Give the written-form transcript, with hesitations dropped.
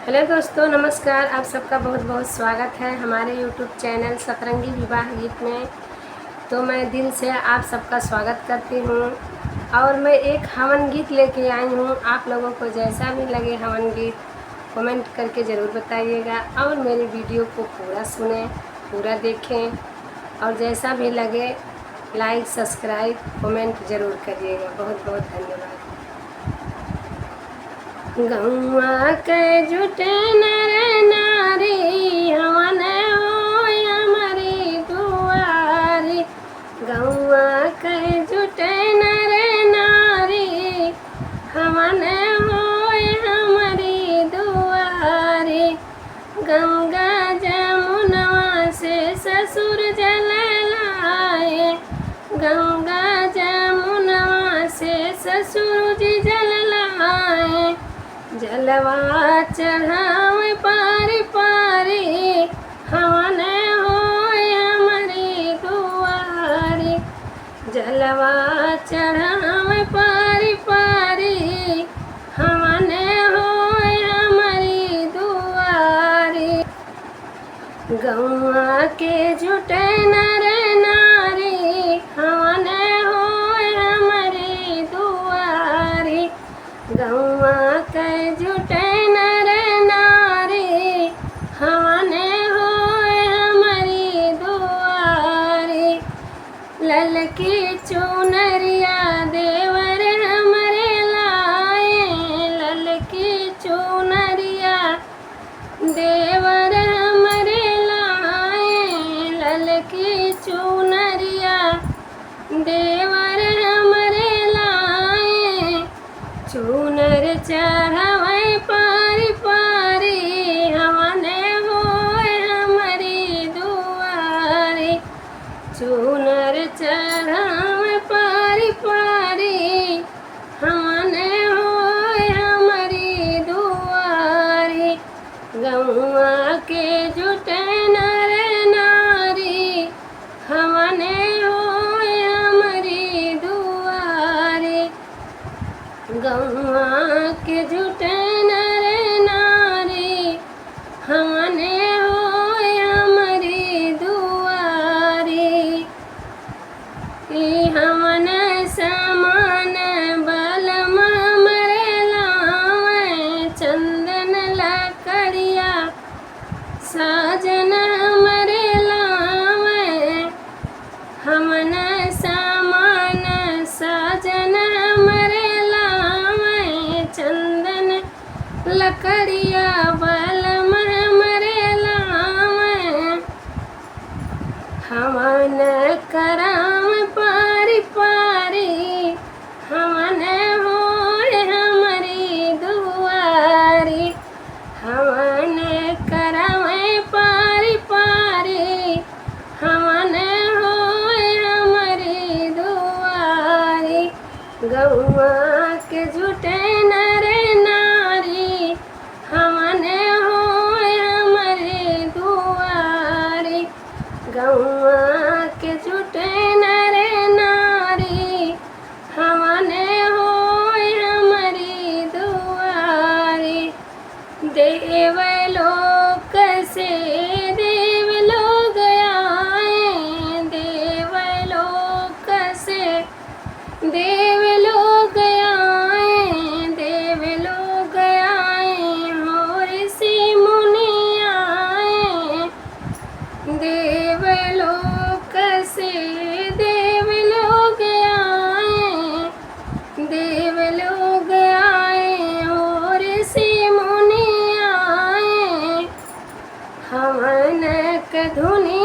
Hello दोस्तों, नमस्कार। आप सबका बहुत बहुत स्वागत है हमारे यूट्यूब चैनल सतरंगी विवाह गीत में। तो मैं दिल से आप सबका स्वागत करती हूँ और मैं एक हवन गीत लेके आई हूँ। आप लोगों को जैसा भी लगे हवन गीत कमेंट करके ज़रूर बताइएगा और मेरी वीडियो को पूरा सुनें, पूरा देखें और जैसा भी लगे लाइक सब्सक्राइब कमेंट ज़रूर करिएगा। बहुत बहुत धन्यवाद। गौआ के जुटे नर नारी हवन होय हमारी दुआरी। गौआ के जुटे नर नारी हवन होय हमारी दुआरी। गंगा जमुनवा से ससुर जल लाए, गंगा जमुनवा से ससुर जी जल लाए। जलवा चढ़ावे पारी पारी हवन होय हमारी दुआरी। जलवा चढ़ावे पारी पारी हवन होय हमारी दुआरी। गौआ के जुटे नर नारी हवन होय हमारी दुआरी। गौआ के जुटे नर नारी हवन होय हमारी दुआरी। ललकी चुनरिया देवर हमरे लाए, ललकी चुनरिया देवर हमरे लाए। ललकी चुनरिया देवर हमरे लाए। चूनर चढ़ावे पारी पारी हवन होय हमारी दुआरी। चूनर चढ़ावे पारी पारी हवन होय हमारी दुआरी। गौआ के जुटे नर नारी हवन होय हमारी दुआरी। गौआ के जुटे नर नारी हवन होय हमारी दुआरी। हवन समान बलम हमरे लावे, चंदन लकड़िया साजन हमरे लावे। हमन समान साजन हमरे लावे, चंदन लकड़िया बलम हमरे लावे। हवन कराम पारी पारी हवन होय हमारी दुआरी। हवन करावे पारी पारी हवन होय हमारी दुआरी। गौआ के जुटे नर नारी हवन होय हमारी दुआरी। गौआ के जुटे नर नारी हवन होय हमारी दुआरी। देवलोक से देवलोक आए, देवलोक से देवलोक आए। देवलोक आए हो ऋषि मुनि आए। देवलोक से देवलोक आए, देवलोक आए हो ऋषि मुनि आए। हवन क धुनि